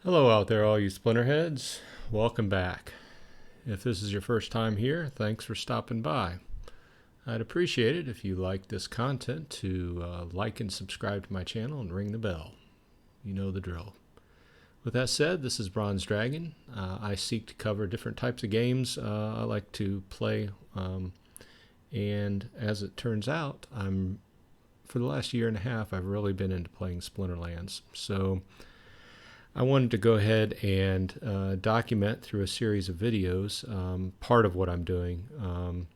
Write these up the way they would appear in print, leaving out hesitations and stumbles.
Hello out there, all you Splinterheads. Welcome back. If this is your first time here, thanks for stopping by. I'd appreciate it if you liked this content to like and subscribe to my channel and ring the bell. You know the drill. With that said, this is Bronze Dragon. I seek to cover different types of games I like to play, and as it turns out, for the last year and a half, I've really been into playing Splinterlands. So I wanted to go ahead and document through a series of videos. Part of what I'm doing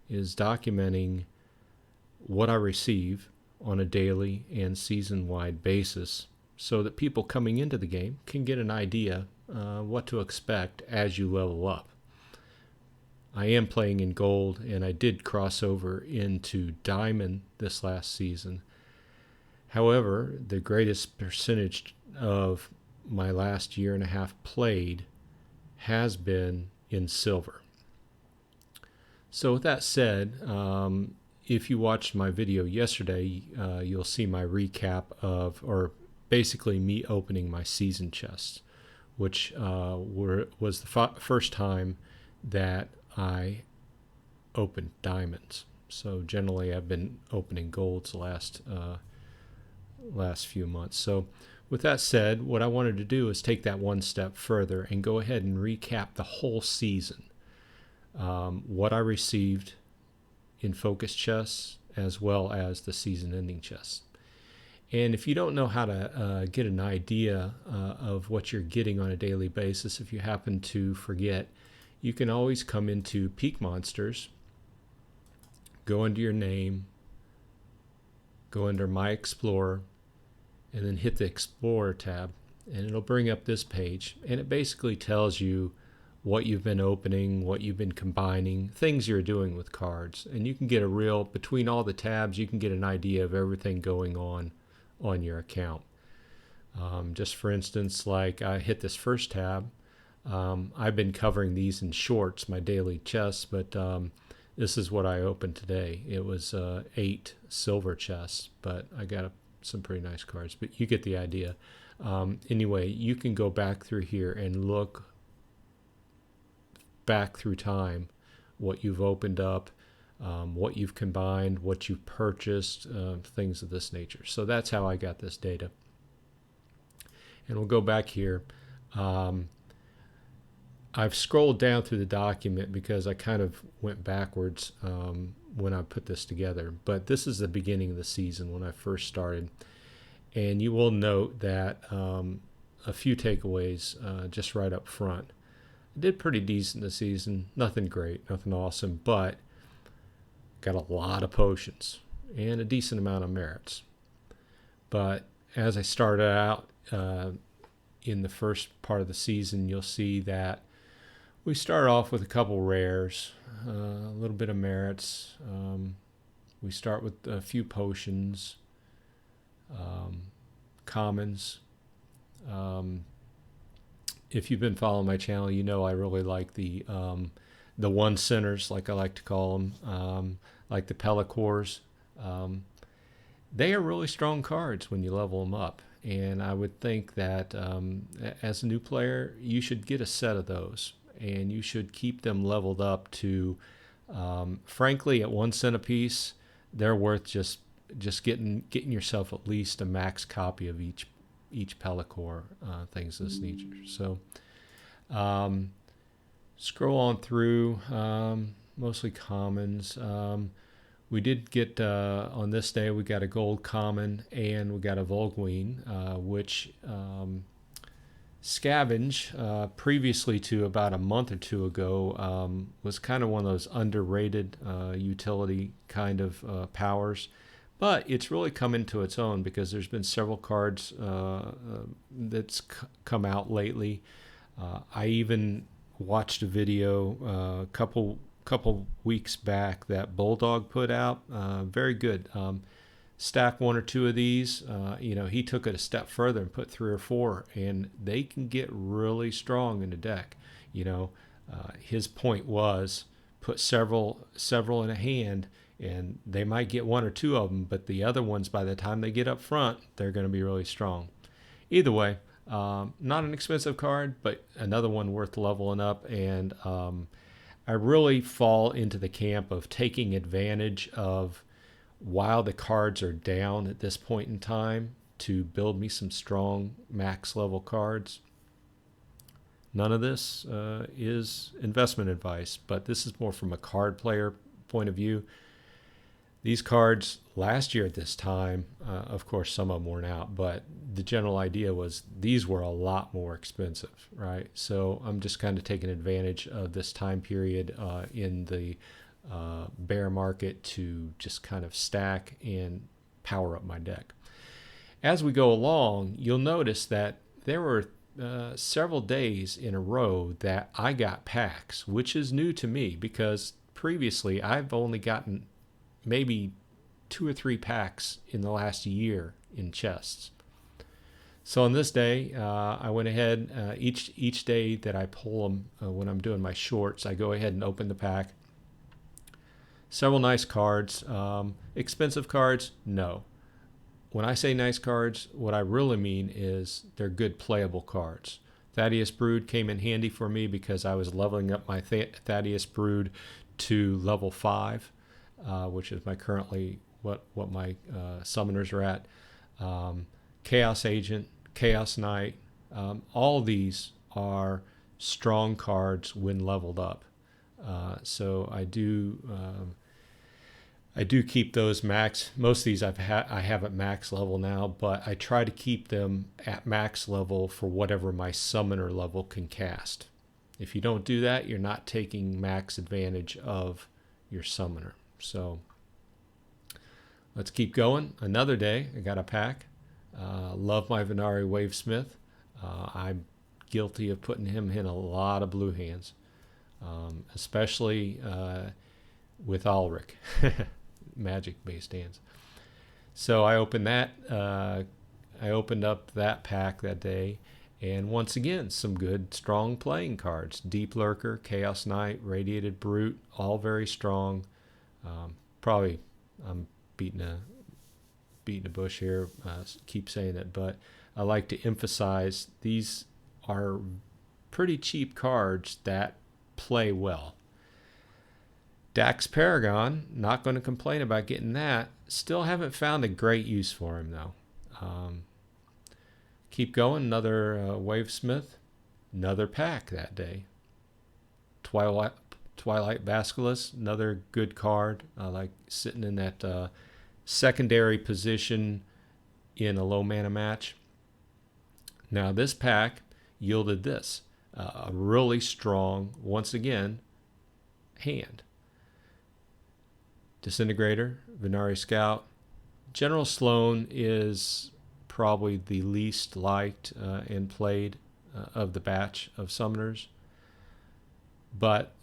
is documenting what I receive on a daily and season-wide basis so that people coming into the game can get an idea what to expect as you level up. I am playing in gold, and I did cross over into diamond this last season. However, the greatest percentage of my last year and a half played has been in silver. So with that said, if you watched my video yesterday, you'll see my recap of, or basically me opening my season chests, which was the first time that I opened diamonds. So generally I've been opening golds the last few months. So with that said, what I wanted to do is take that one step further and go ahead and recap the whole season. What I received in focus chests as well as the season ending chests. And if you don't know how to get an idea of what you're getting on a daily basis, if you happen to forget, you can always come into Peak Monsters, go into your name, go under My Explorer, and then hit the Explorer tab, and it'll bring up this page, and it basically tells you what you've been opening, what you've been combining, things you're doing with cards. And you can get between all the tabs, you can get an idea of everything going on your account. Just for instance, like I hit this first tab. I've been covering these in shorts, my daily chests, but this is what I opened today. It was 8 silver chests, but I got some pretty nice cards, but you get the idea. Anyway, you can go back through here and look back through time, what you've opened up, what you've combined, what you've purchased, things of this nature. So that's how I got this data. And we'll go back here. I've scrolled down through the document because I kind of went backwards when I put this together. But this is the beginning of the season when I first started. And you will note that a few takeaways just right up front. I did pretty decent this season. Nothing great, nothing awesome, but got a lot of potions and a decent amount of merits. But as I started out in the first part of the season, you'll see that we start off with a couple rares, a little bit of merits. We start with a few potions, commons. If you've been following my channel, you know I really like the one centers, like I like to call them, like the Pellicors. They are really strong cards when you level them up. And I would think that as a new player, you should get a set of those. And you should keep them leveled up to, frankly, at 1 cent a piece, they're worth just getting yourself at least a max copy of each Pellicor, things of this nature. So scroll on through, mostly commons. We did get, on this day, we got a gold common and we got a Volguine, which Scavenge, previously to about a month or two ago, was kind of one of those underrated utility kind of powers. But it's really come into its own because there's been several cards that's come out lately. I even watched a video a couple weeks back that Bulldog put out. Very good. Stack 1 or 2 of these. He took it a step further and put 3 or 4, and they can get really strong in the deck. His point was put several in a hand, and they might get 1 or 2 of them, but the other ones, by the time they get up front, they're going to be really strong. Either way, Not an expensive card, but another one worth leveling up. And I really fall into the camp of taking advantage of while the cards are down at this point in time to build me some strong max level cards. None of this is investment advice, but this is more from a card player point of view. These cards last year at this time, of course, some of them worn out, but the general idea was these were a lot more expensive, right? So I'm just kind of taking advantage of this time period in the bear market to just kind of stack and power up my deck. As we go along, you'll notice that there were several days in a row that I got packs, which is new to me because previously I've only gotten maybe 2 or 3 packs in the last year in chests. So on this day, I went ahead, each day that I pull them when I'm doing my shorts, I go ahead and open the pack. Several nice cards. Expensive cards? No. When I say nice cards, what I really mean is they're good playable cards. Thaddeus Brood came in handy for me because I was leveling up my Thaddeus Brood to level 5. Which is my currently what my summoners are at. Chaos Agent, Chaos Knight, all these are strong cards when leveled up. So I do keep those max. Most of these I have at max level now, but I try to keep them at max level for whatever my summoner level can cast. If you don't do that, you're not taking max advantage of your summoner. So let's keep going. Another day, I got a pack. Love my Venari Wavesmith. I'm guilty of putting him in a lot of blue hands, especially with Ulrich, magic-based hands. So I opened that. I opened up that pack that day, and once again, some good, strong playing cards. Deep Lurker, Chaos Knight, Radiated Brute, all very strong. Probably I'm beating a bush here, keep saying it, but I like to emphasize these are pretty cheap cards that play well. Dax Paragon, not going to complain about getting that. Still haven't found a great use for him though. Keep going, another Wavesmith, another pack that day. Twilight Basilisk, another good card. I like sitting in that secondary position in a low mana match. Now this pack yielded this, a really strong, once again, hand. Disintegrator, Venari Scout. General Sloan is probably the least liked and played of the batch of summoners, but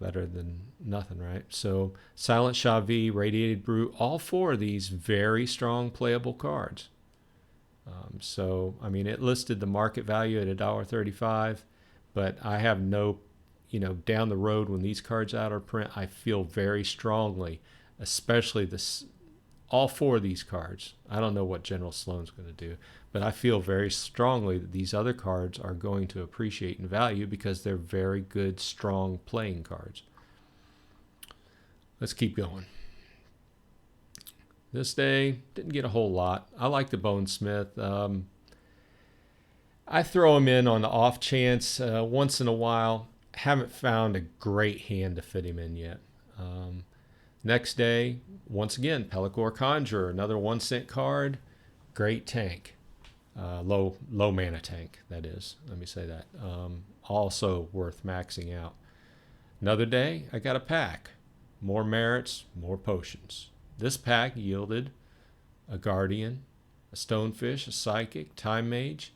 better than nothing, right? So Silent Shavi, Radiated Brute, all 4 of these very strong playable cards. So I mean, it listed the market value at $1.35, but I have no, down the road when these cards out of print, I feel very strongly, especially this, all 4 of these cards. I don't know what General Sloan's going to do, but I feel very strongly that these other cards are going to appreciate in value because they're very good, strong playing cards. Let's keep going. This day, didn't get a whole lot. I like the Bonesmith. I throw him in on the off chance once in a while. Haven't found a great hand to fit him in yet. Next day, once again, Pellicor Conjurer, another 1-cent card. Great tank. Low mana tank, that is. Let me say that. Also worth maxing out. Another day, I got a pack. More merits, more potions. This pack yielded a Guardian, a Stonefish, a Psychic, Time Mage,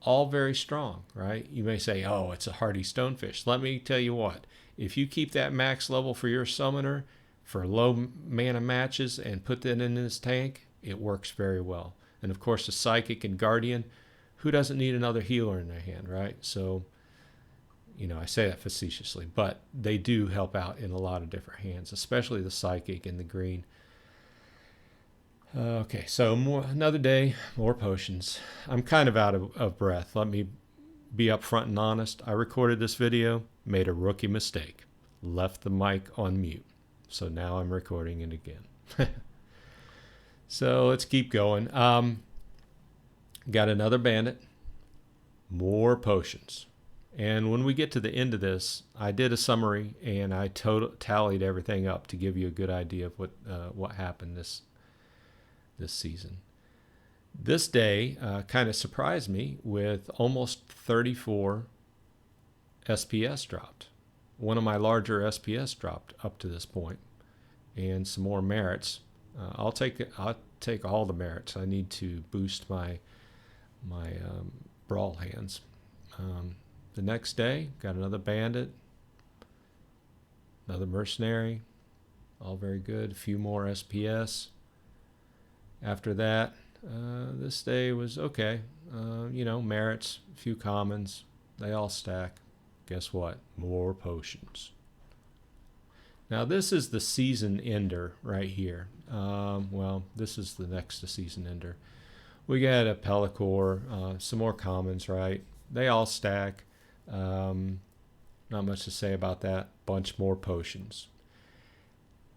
all very strong, right? You may say, oh, it's a hardy Stonefish. Let me tell you what, if you keep that max level for your summoner for low mana matches and put that in this tank, it works very well. And of course, the Psychic and Guardian, who doesn't need another healer in their hand, right? So, I say that facetiously, but they do help out in a lot of different hands, especially the Psychic and the green. Okay, so another day, more potions. I'm kind of out of breath. Let me be upfront and honest. I recorded this video, made a rookie mistake, left the mic on mute. So now I'm recording it again. So let's keep going. Got another bandit, more potions. And when we get to the end of this, I did a summary and I tallied everything up to give you a good idea of what happened this season. This day kind of surprised me with almost 34 SPS dropped. One of my larger SPS dropped up to this point, and some more merits. I'll take all the merits. I need to boost my brawl hands. The next day, got another bandit, another mercenary, all very good. A few more SPS. After that, this day was okay. Merits, a few commons, they all stack. Guess what? More potions. Now this is the season ender right here. This is the next to season ender. We got a Pellicor, some more commons, right? They all stack. Not much to say about that. Bunch more potions.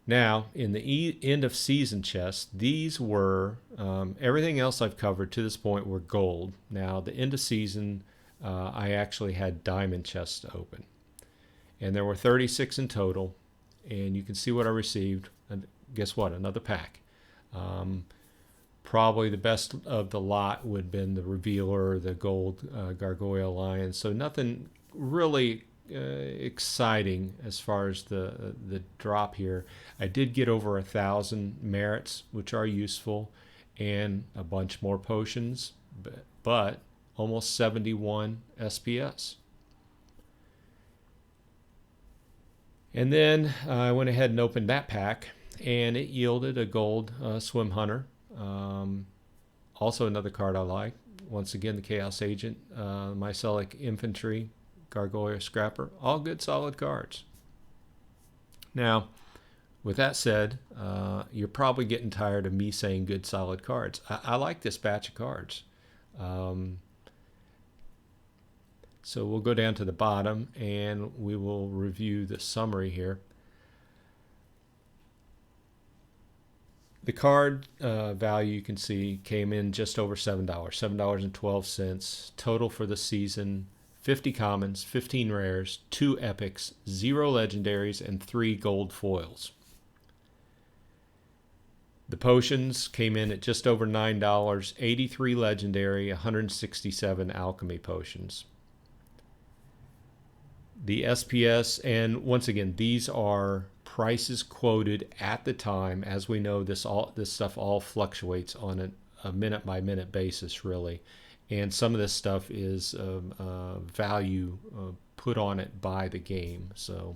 Now, in the end of season chests, these were, everything else I've covered to this point were gold. Now, the end of season, I actually had diamond chests to open. And there were 36 in total. And you can see what I received. And guess what? Another pack. Probably the best of the lot would have been the Revealer, the gold Gargoyle Lion. So nothing really exciting as far as the drop here. I did get over 1,000 merits, which are useful, and a bunch more potions, but almost 71 SPS. And then I went ahead and opened that pack, and it yielded a gold Swim Hunter. Also another card I like. Once again, the Chaos Agent, Mycelic Infantry, Gargoyle Scrapper, all good solid cards. Now, with that said, you're probably getting tired of me saying good solid cards. I like this batch of cards. So we'll go down to the bottom and we will review the summary here. The card value you can see came in just over $7, $7.12. Total for the season, 50 commons, 15 rares, 2 epics, 0 legendaries, and 3 gold foils. The potions came in at just over $9, 83 legendary, 167 alchemy potions. The SPS, and once again, these are prices quoted at the time. As we know, this stuff all fluctuates on a minute-by-minute basis, really. And some of this stuff is value put on it by the game. So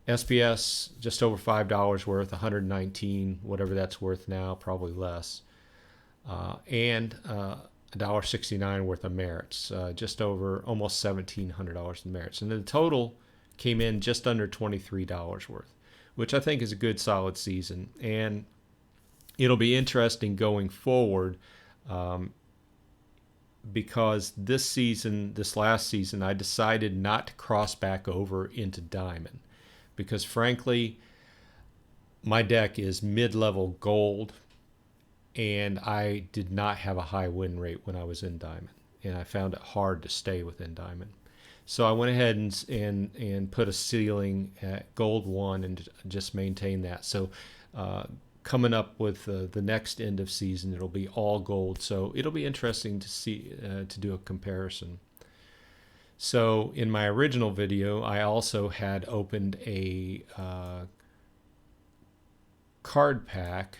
SPS, just over $5 worth, 119, whatever that's worth now, probably less. And $1.69 worth of merits, just over almost $1,700 in merits. And the total came in just under $23 worth, which I think is a good solid season. And it'll be interesting going forward because this last season, I decided not to cross back over into Diamond because frankly, my deck is mid-level gold and I did not have a high win rate when I was in Diamond, and I found it hard to stay within Diamond. So I went ahead and put a ceiling at Gold 1 and just maintain that. So coming up with the next end of season, it'll be all gold. So it'll be interesting to see to do a comparison. So in my original video, I also had opened a card pack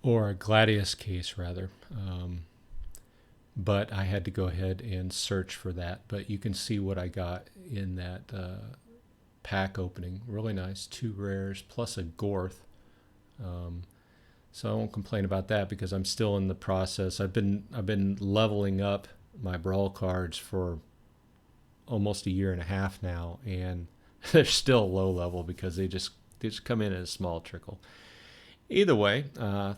or a Gladius case rather, but I had to go ahead and search for that. But you can see what I got in that pack opening. Really nice, 2 rares plus a Gorth. So I won't complain about that because I'm still in the process. I've been leveling up my brawl cards for almost a year and a half now, and they're still low level because they just come in a small trickle. Either way,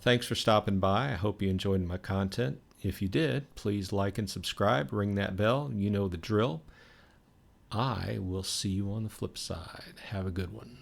thanks for stopping by. I hope you enjoyed my content. If you did, please like and subscribe, ring that bell. You know the drill. I will see you on the flip side. Have a good one.